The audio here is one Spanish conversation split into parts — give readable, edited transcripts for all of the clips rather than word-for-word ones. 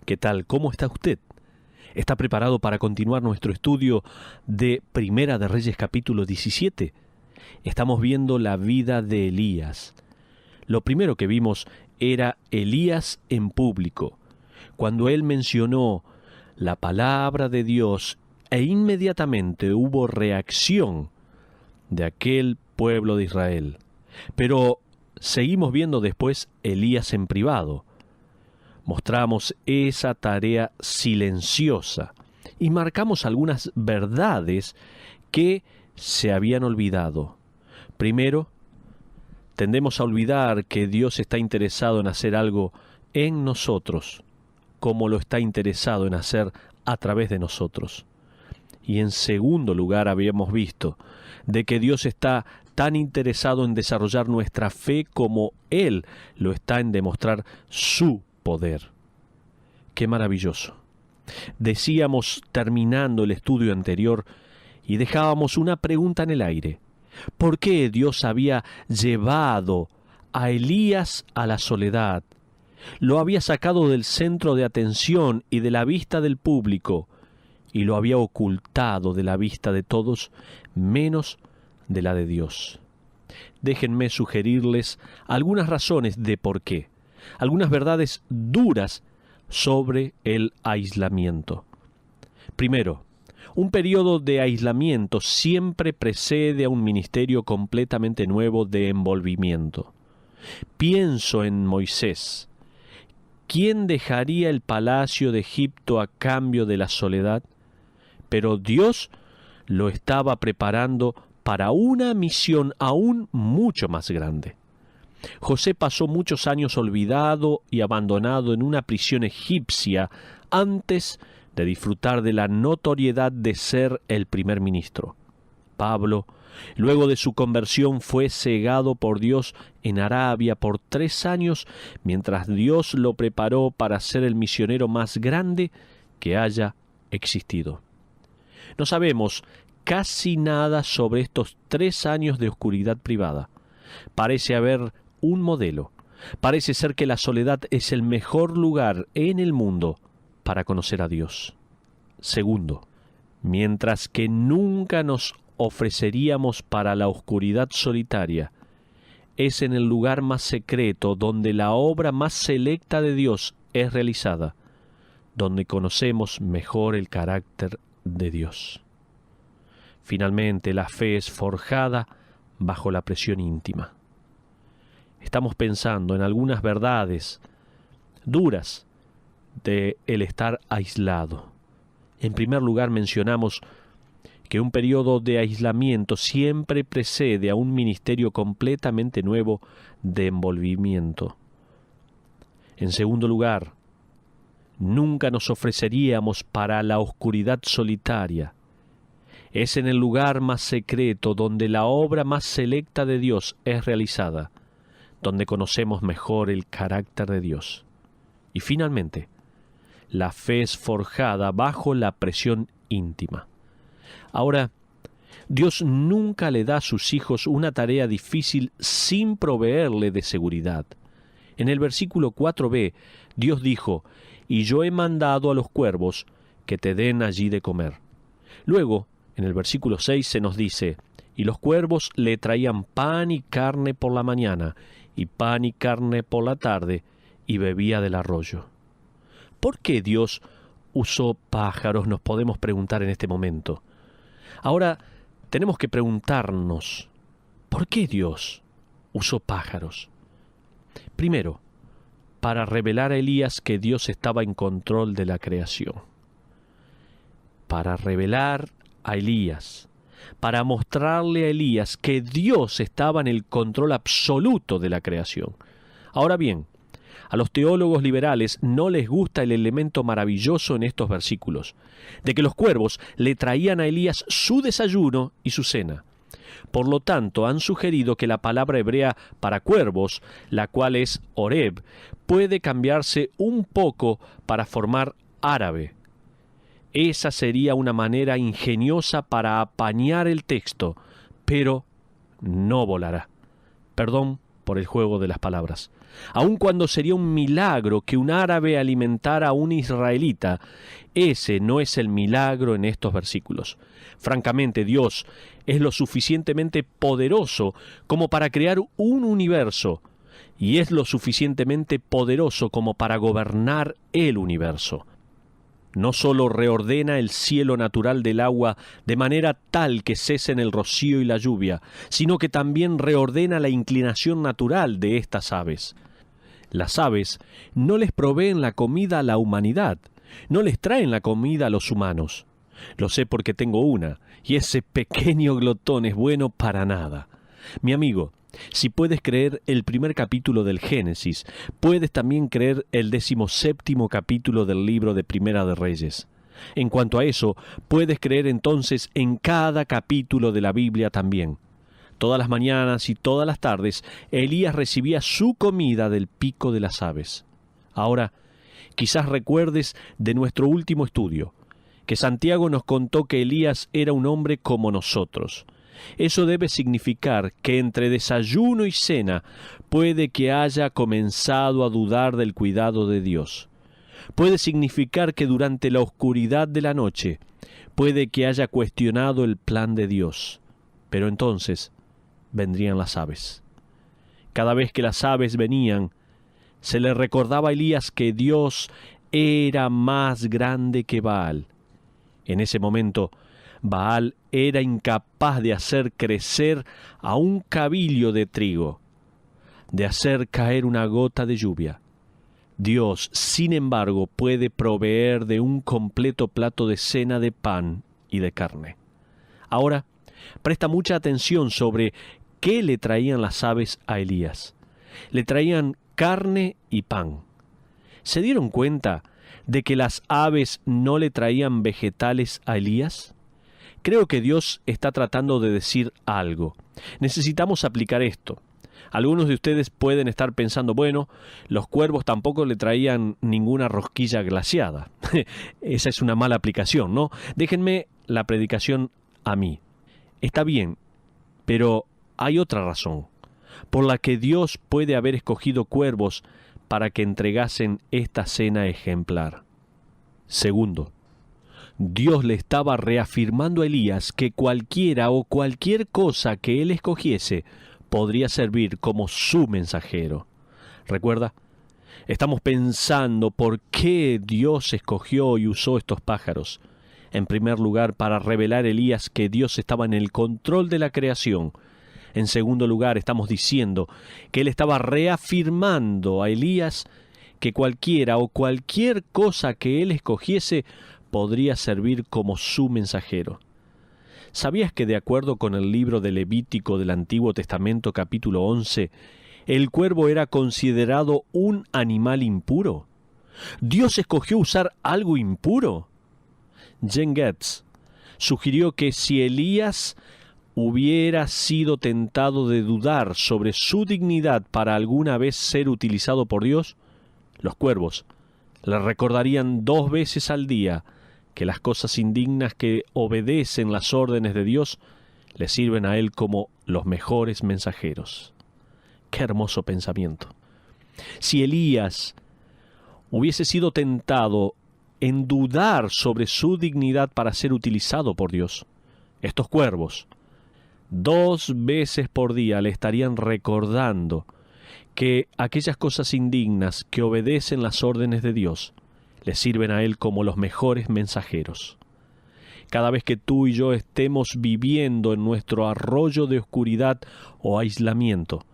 ¿Qué tal? ¿Cómo está usted? ¿Está preparado para continuar nuestro estudio de Primera de Reyes capítulo 17? Estamos viendo la vida de Elías. Lo primero que vimos era Elías en público, cuando él mencionó la palabra de Dios e inmediatamente hubo reacción de aquel pueblo de Israel. Pero seguimos viendo después Elías en privado. Mostramos esa tarea silenciosa y marcamos algunas verdades que se habían olvidado. Primero, tendemos a olvidar que Dios está interesado en hacer algo en nosotros, como lo está interesado en hacer a través de nosotros. Y en segundo lugar, habíamos visto de que Dios está tan interesado en desarrollar nuestra fe como Él lo está en demostrar su poder. ¡Qué maravilloso! Decíamos, terminando el estudio anterior, y dejábamos una pregunta en el aire. ¿Por qué Dios había llevado a Elías a la soledad? Lo había sacado del centro de atención y de la vista del público, y lo había ocultado de la vista de todos, menos de la de Dios. Déjenme sugerirles algunas razones de por qué, algunas verdades duras sobre el aislamiento. Primero, un periodo de aislamiento siempre precede a un ministerio completamente nuevo de envolvimiento. Pienso en Moisés. ¿Quién dejaría el palacio de Egipto a cambio de la soledad? Pero Dios lo estaba preparando para una misión aún mucho más grande. José pasó muchos años olvidado y abandonado en una prisión egipcia antes de disfrutar de la notoriedad de ser el primer ministro. Pablo, luego de su conversión, fue cegado por Dios en Arabia por 3 años, mientras Dios lo preparó para ser el misionero más grande que haya existido. No sabemos casi nada sobre estos 3 años de oscuridad privada. Parece haber un modelo. Parece ser que la soledad es el mejor lugar en el mundo para conocer a Dios. Segundo, mientras que nunca nos ofreceríamos para la oscuridad solitaria, es en el lugar más secreto donde la obra más selecta de Dios es realizada, donde conocemos mejor el carácter de Dios. Finalmente, la fe es forjada bajo la presión íntima. Estamos pensando en algunas verdades duras de el estar aislado. En primer lugar, mencionamos que un periodo de aislamiento siempre precede a un ministerio completamente nuevo de envolvimiento. En segundo lugar, nunca nos ofreceríamos para la oscuridad solitaria. Es en el lugar más secreto donde la obra más selecta de Dios es realizada, donde conocemos mejor el carácter de Dios. Y finalmente, la fe es forjada bajo la presión íntima. Ahora, Dios nunca le da a sus hijos una tarea difícil sin proveerle de seguridad. En el versículo 4b, Dios dijo: «Y yo he mandado a los cuervos que te den allí de comer». Luego, en el versículo 6 se nos dice: «Y los cuervos le traían pan y carne por la mañana, y pan y carne por la tarde, y bebía del arroyo». ¿Por qué Dios usó pájaros? Nos podemos preguntar en este momento. Ahora tenemos que preguntarnos, ¿por qué Dios usó pájaros? Primero, para revelar a Elías que Dios estaba en control de la creación. Para revelar a Elías, para mostrarle a Elías que Dios estaba en el control absoluto de la creación. Ahora bien, a los teólogos liberales no les gusta el elemento maravilloso en estos versículos, de que los cuervos le traían a Elías su desayuno y su cena. Por lo tanto, han sugerido que la palabra hebrea para cuervos, la cual es oreb, puede cambiarse un poco para formar árabe. Esa sería una manera ingeniosa para apañar el texto, pero no volará. Perdón por el juego de las palabras. Aun cuando sería un milagro que un árabe alimentara a un israelita, ese no es el milagro en estos versículos. Francamente, Dios es lo suficientemente poderoso como para crear un universo, y es lo suficientemente poderoso como para gobernar el universo. No solo reordena el cielo natural del agua de manera tal que cesen el rocío y la lluvia, sino que también reordena la inclinación natural de estas aves. Las aves no les proveen la comida a la humanidad, no les traen la comida a los humanos. Lo sé porque tengo una, y ese pequeño glotón es bueno para nada. Mi amigo, si puedes creer el primer capítulo del Génesis, puedes también creer el 17º capítulo del libro de Primera de Reyes. En cuanto a eso, puedes creer entonces en cada capítulo de la Biblia también. Todas las mañanas y todas las tardes, Elías recibía su comida del pico de las aves. Ahora, quizás recuerdes de nuestro último estudio, que Santiago nos contó que Elías era un hombre como nosotros. Eso debe significar que entre desayuno y cena puede que haya comenzado a dudar del cuidado de Dios. Puede significar que durante la oscuridad de la noche puede que haya cuestionado el plan de Dios. Pero entonces vendrían las aves. Cada vez que las aves venían, se le recordaba a Elías que Dios era más grande que Baal. En ese momento, Baal era incapaz de hacer crecer a un cabillo de trigo, de hacer caer una gota de lluvia. Dios, sin embargo, puede proveer de un completo plato de cena de pan y de carne. Ahora, presta mucha atención sobre qué le traían las aves a Elías. Le traían carne y pan. ¿Se dieron cuenta de que las aves no le traían vegetales a Elías? Creo que Dios está tratando de decir algo. Necesitamos aplicar esto. Algunos de ustedes pueden estar pensando, bueno, los cuervos tampoco le traían ninguna rosquilla glaseada. Esa es una mala aplicación, ¿no? Déjenme la predicación a mí. Está bien, pero hay otra razón por la que Dios puede haber escogido cuervos para que entregasen esta cena ejemplar. Segundo, Dios le estaba reafirmando a Elías que cualquiera o cualquier cosa que él escogiese podría servir como su mensajero. ¿Recuerda? Estamos pensando por qué Dios escogió y usó estos pájaros. En primer lugar, para revelar a Elías que Dios estaba en el control de la creación. En segundo lugar, estamos diciendo que él estaba reafirmando a Elías que cualquiera o cualquier cosa que él escogiese podría servir como su mensajero. ¿Sabías que de acuerdo con el libro de Levítico del Antiguo Testamento capítulo 11, el cuervo era considerado un animal impuro? ¿Dios escogió usar algo impuro? Jen Getz sugirió que si Elías hubiera sido tentado de dudar sobre su dignidad para alguna vez ser utilizado por Dios, los cuervos le recordarían 2 veces al día que las cosas indignas que obedecen las órdenes de Dios le sirven a él como los mejores mensajeros. ¡Qué hermoso pensamiento! Si Elías hubiese sido tentado en dudar sobre su dignidad para ser utilizado por Dios, estos cuervos 2 veces por día le estarían recordando que aquellas cosas indignas que obedecen las órdenes de Dios le sirven a él como los mejores mensajeros. Cada vez que tú y yo estemos viviendo en nuestro arroyo de oscuridad o aislamiento,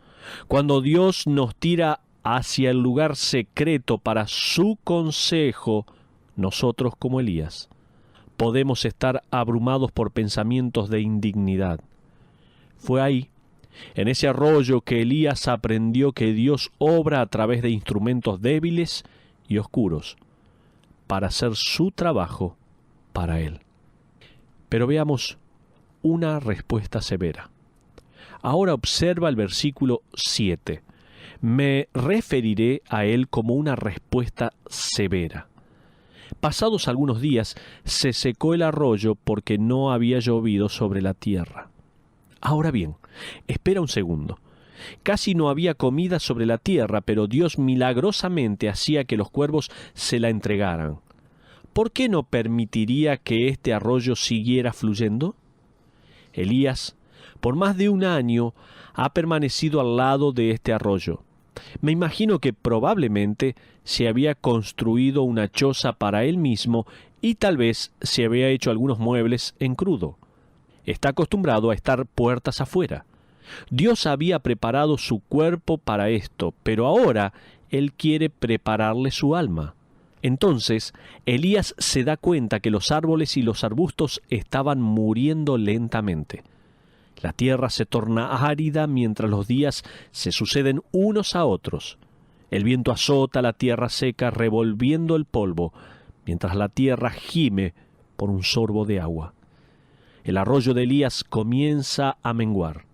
cuando Dios nos tira hacia el lugar secreto para su consejo, nosotros como Elías podemos estar abrumados por pensamientos de indignidad. Fue ahí, en ese arroyo, que Elías aprendió que Dios obra a través de instrumentos débiles y oscuros para hacer su trabajo para él. Pero veamos una respuesta severa. Ahora observa el versículo 7. Me referiré a él como una respuesta severa. Pasados algunos días, se secó el arroyo porque no había llovido sobre la tierra. Ahora bien, espera un segundo. Casi no había comida sobre la tierra, pero Dios milagrosamente hacía que los cuervos se la entregaran. ¿Por qué no permitiría que este arroyo siguiera fluyendo? Elías, por más de 1 año, ha permanecido al lado de este arroyo. Me imagino que probablemente se había construido una choza para él mismo y tal vez se había hecho algunos muebles en crudo. Está acostumbrado a estar puertas afuera. Dios había preparado su cuerpo para esto, pero ahora Él quiere prepararle su alma. Entonces, Elías se da cuenta que los árboles y los arbustos estaban muriendo lentamente. La tierra se torna árida mientras los días se suceden unos a otros. El viento azota la tierra seca revolviendo el polvo, mientras la tierra gime por un sorbo de agua. El arroyo de Elías comienza a menguar.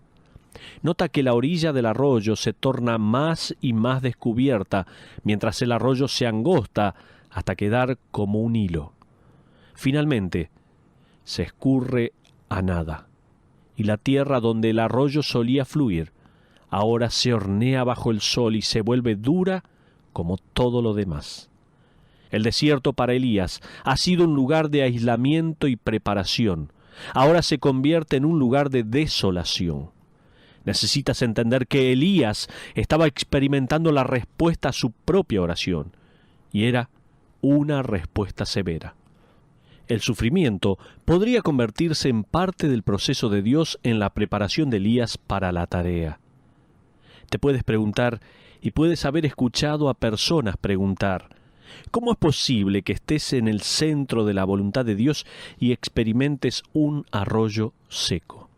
Nota que la orilla del arroyo se torna más y más descubierta, mientras el arroyo se angosta hasta quedar como un hilo. Finalmente, se escurre a nada, y la tierra donde el arroyo solía fluir, ahora se hornea bajo el sol y se vuelve dura como todo lo demás. El desierto para Elías ha sido un lugar de aislamiento y preparación. Ahora se convierte en un lugar de desolación. Necesitas entender que Elías estaba experimentando la respuesta a su propia oración, y era una respuesta severa. El sufrimiento podría convertirse en parte del proceso de Dios en la preparación de Elías para la tarea. Te puedes preguntar, y puedes haber escuchado a personas preguntar, ¿cómo es posible que estés en el centro de la voluntad de Dios y experimentes un arroyo seco?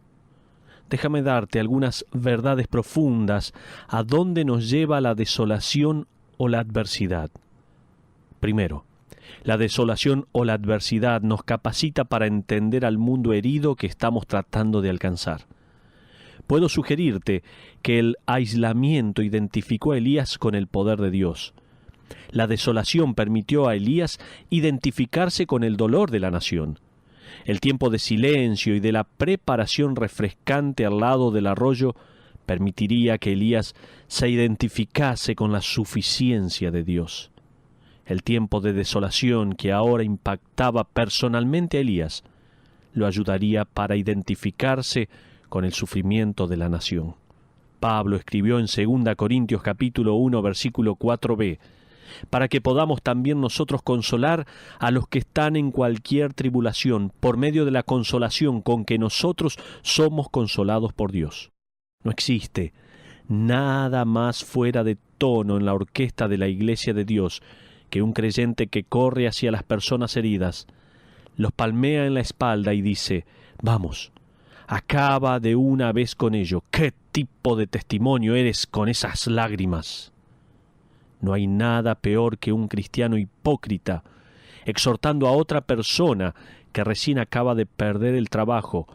Déjame darte algunas verdades profundas a dónde nos lleva la desolación o la adversidad. Primero, la desolación o la adversidad nos capacita para entender al mundo herido que estamos tratando de alcanzar. Puedo sugerirte que el aislamiento identificó a Elías con el poder de Dios. La desolación permitió a Elías identificarse con el dolor de la nación. El tiempo de silencio y de la preparación refrescante al lado del arroyo permitiría que Elías se identificase con la suficiencia de Dios. El tiempo de desolación que ahora impactaba personalmente a Elías lo ayudaría para identificarse con el sufrimiento de la nación. Pablo escribió en 2 Corintios capítulo 1 versículo 4b, para que podamos también nosotros consolar a los que están en cualquier tribulación, por medio de la consolación con que nosotros somos consolados por Dios. No existe nada más fuera de tono en la orquesta de la Iglesia de Dios que un creyente que corre hacia las personas heridas, los palmea en la espalda y dice, «Vamos, acaba de una vez con ello. ¿Qué tipo de testimonio eres con esas lágrimas?» No hay nada peor que un cristiano hipócrita exhortando a otra persona que recién acaba de perder el trabajo,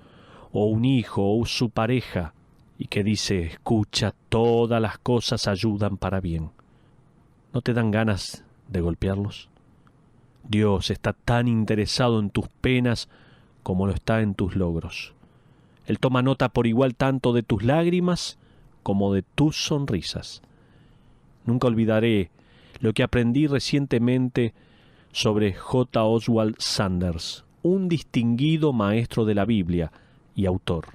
o un hijo, o su pareja, y que dice, escucha, todas las cosas ayudan para bien. ¿No te dan ganas de golpearlos? Dios está tan interesado en tus penas como lo está en tus logros. Él toma nota por igual tanto de tus lágrimas como de tus sonrisas. Nunca olvidaré lo que aprendí recientemente sobre J. Oswald Sanders, un distinguido maestro de la Biblia y autor.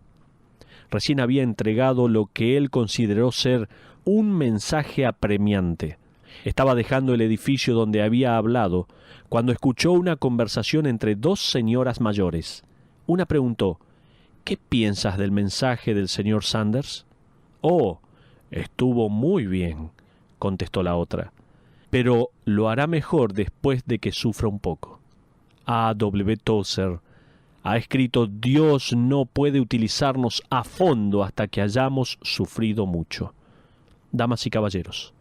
Recién había entregado lo que él consideró ser un mensaje apremiante. Estaba dejando el edificio donde había hablado cuando escuchó una conversación entre 2 señoras mayores. Una preguntó, «¿Qué piensas del mensaje del señor Sanders?» «Oh, estuvo muy bien», contestó la otra, «pero lo hará mejor después de que sufra un poco». A. W. Tozer ha escrito, «Dios no puede utilizarnos a fondo hasta que hayamos sufrido mucho». Damas y caballeros,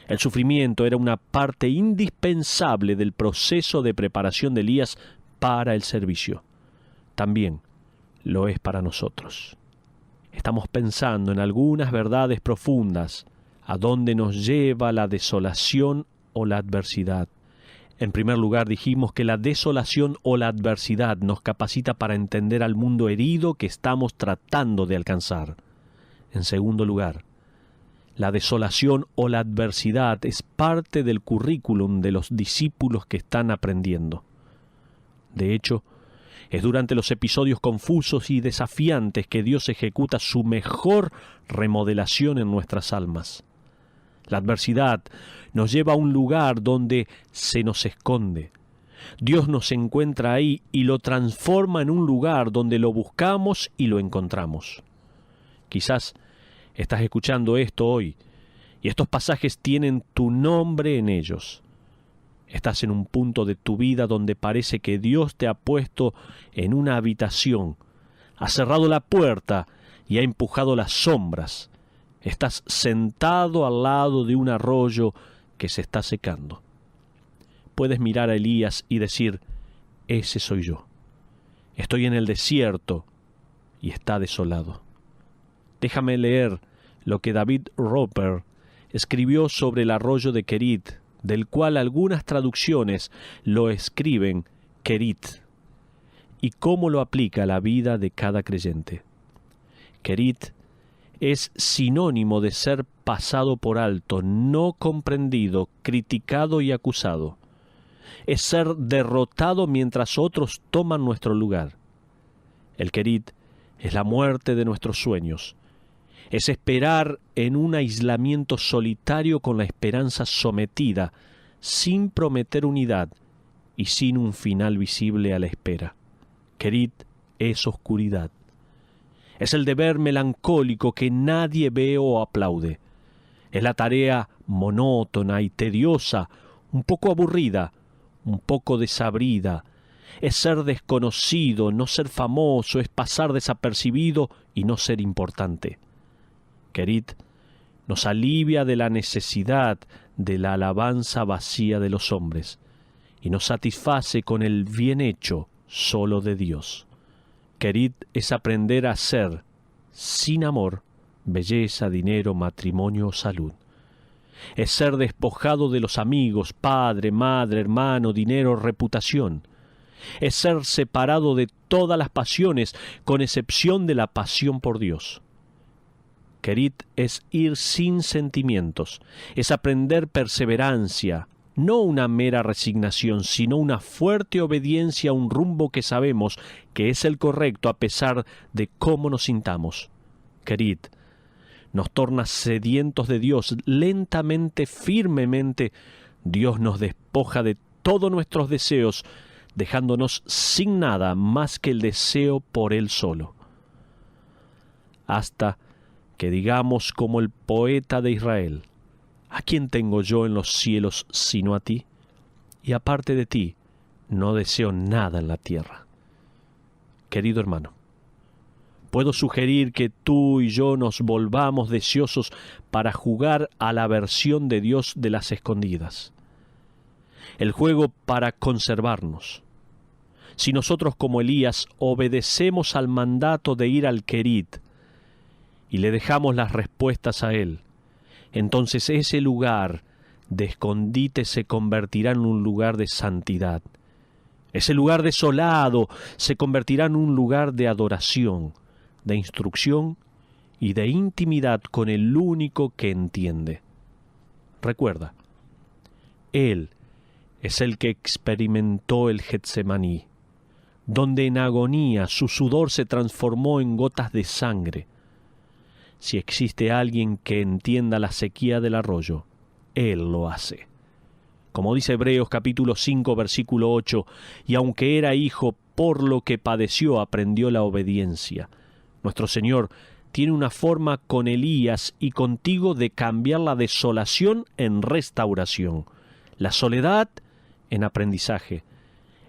el sufrimiento era una parte indispensable del proceso de preparación de Elías para el servicio. También lo es para nosotros. Estamos pensando en algunas verdades profundas a dónde nos lleva la desolación o la adversidad. En primer lugar, dijimos que la desolación o la adversidad nos capacita para entender al mundo herido que estamos tratando de alcanzar. En segundo lugar, La desolación o la adversidad es parte del currículum de los discípulos que están aprendiendo. De hecho, es durante los episodios confusos y desafiantes que Dios ejecuta su mejor remodelación en nuestras almas. La adversidad nos lleva a un lugar donde se nos esconde. Dios nos encuentra ahí y lo transforma en un lugar donde lo buscamos y lo encontramos. Quizás estás escuchando esto hoy y estos pasajes tienen tu nombre en ellos. Estás en un punto de tu vida donde parece que Dios te ha puesto en una habitación, ha cerrado la puerta y ha empujado las sombras. Estás sentado al lado de un arroyo que se está secando. Puedes mirar a Elías y decir, ese soy yo. Estoy en el desierto y está desolado. Déjame leer lo que David Roper escribió sobre el arroyo de Kerit, del cual algunas traducciones lo escriben Kerit, y cómo lo aplica a la vida de cada creyente. Kerit es sinónimo de ser pasado por alto, no comprendido, criticado y acusado. Es ser derrotado mientras otros toman nuestro lugar. El Kerit es la muerte de nuestros sueños. Es esperar en un aislamiento solitario con la esperanza sometida, sin prometer unidad y sin un final visible a la espera. Kerit es oscuridad. Es el deber melancólico que nadie ve o aplaude. Es la tarea monótona y tediosa, un poco aburrida, un poco desabrida. Es ser desconocido, no ser famoso, es pasar desapercibido y no ser importante. Kerit nos alivia de la necesidad de la alabanza vacía de los hombres y nos satisface con el bien hecho solo de Dios. Kerit es aprender a ser, sin amor, belleza, dinero, matrimonio o salud. Es ser despojado de los amigos, padre, madre, hermano, dinero, reputación. Es ser separado de todas las pasiones, con excepción de la pasión por Dios. Kerit es ir sin sentimientos, es aprender perseverancia, no una mera resignación, sino una fuerte obediencia a un rumbo que sabemos que es el correcto a pesar de cómo nos sintamos. Kerit nos torna sedientos de Dios, lentamente, firmemente. Dios nos despoja de todos nuestros deseos, dejándonos sin nada más que el deseo por Él solo. Hasta que digamos como el poeta de Israel, ¿a quién tengo yo en los cielos sino a ti? Y aparte de ti, no deseo nada en la tierra. Querido hermano, puedo sugerir que tú y yo nos volvamos deseosos para jugar a la versión de Dios de las escondidas. El juego para conservarnos. Si nosotros como Elías obedecemos al mandato de ir al Kerit y le dejamos las respuestas a Él, entonces ese lugar de escondite se convertirá en un lugar de santidad. Ese lugar desolado se convertirá en un lugar de adoración, de instrucción y de intimidad con el único que entiende. Recuerda, Él es el que experimentó el Getsemaní, donde en agonía su sudor se transformó en gotas de sangre. Si existe alguien que entienda la sequía del arroyo, Él lo hace. Como dice Hebreos capítulo 5, versículo 8, y aunque era hijo, por lo que padeció, aprendió la obediencia. Nuestro Señor tiene una forma con Elías y contigo de cambiar la desolación en restauración, la soledad en aprendizaje,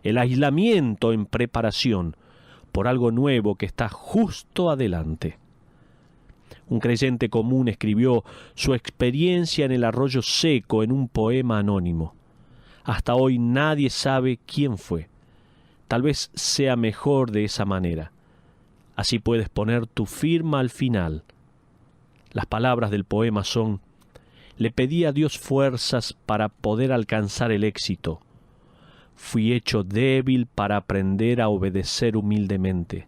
el aislamiento en preparación, por algo nuevo que está justo adelante. Un creyente común escribió su experiencia en el arroyo seco en un poema anónimo. Hasta hoy nadie sabe quién fue. Tal vez sea mejor de esa manera. Así puedes poner tu firma al final. Las palabras del poema son: le pedí a Dios fuerzas para poder alcanzar el éxito. Fui hecho débil para aprender a obedecer humildemente.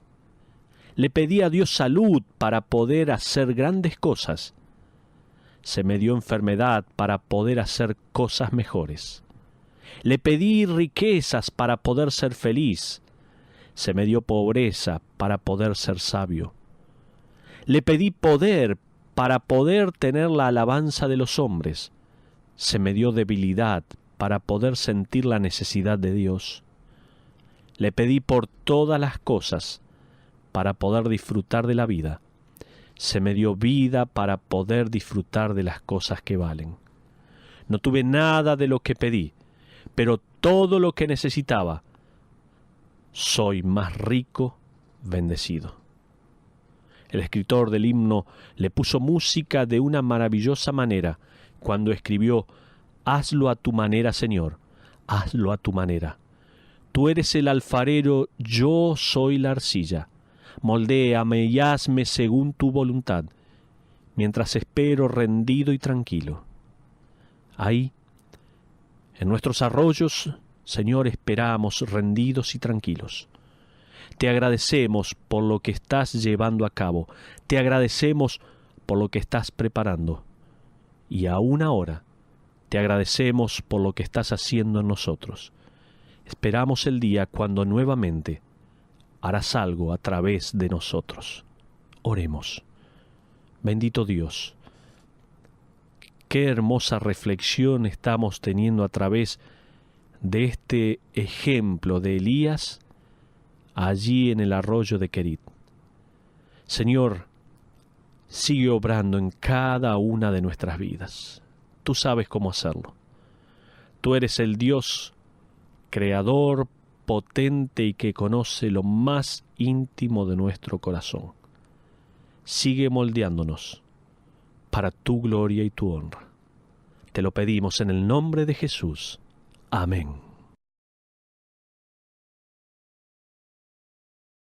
Le pedí a Dios salud para poder hacer grandes cosas. Se me dio enfermedad para poder hacer cosas mejores. Le pedí riquezas para poder ser feliz. Se me dio pobreza para poder ser sabio. Le pedí poder para poder tener la alabanza de los hombres. Se me dio debilidad para poder sentir la necesidad de Dios. Le pedí por todas las cosas para poder disfrutar de la vida. Se me dio vida para poder disfrutar de las cosas que valen. No tuve nada de lo que pedí, pero todo lo que necesitaba. Soy más rico, bendecido. El escritor del himno le puso música de una maravillosa manera cuando escribió: «Hazlo a tu manera, Señor, hazlo a tu manera. Tú eres el alfarero, yo soy la arcilla. Moldéame y hazme según tu voluntad, mientras espero rendido y tranquilo». Ahí, en nuestros arroyos, Señor, esperamos rendidos y tranquilos. Te agradecemos por lo que estás llevando a cabo. Te agradecemos por lo que estás preparando. Y aún ahora, te agradecemos por lo que estás haciendo en nosotros. Esperamos el día cuando nuevamente harás algo a través de nosotros. Oremos. Bendito Dios, qué hermosa reflexión estamos teniendo a través de este ejemplo de Elías allí en el arroyo de Querit. Señor, sigue obrando en cada una de nuestras vidas. Tú sabes cómo hacerlo. Tú eres el Dios creador, potente y que conoce lo más íntimo de nuestro corazón. Sigue moldeándonos para tu gloria y tu honra. Te lo pedimos en el nombre de Jesús. Amén.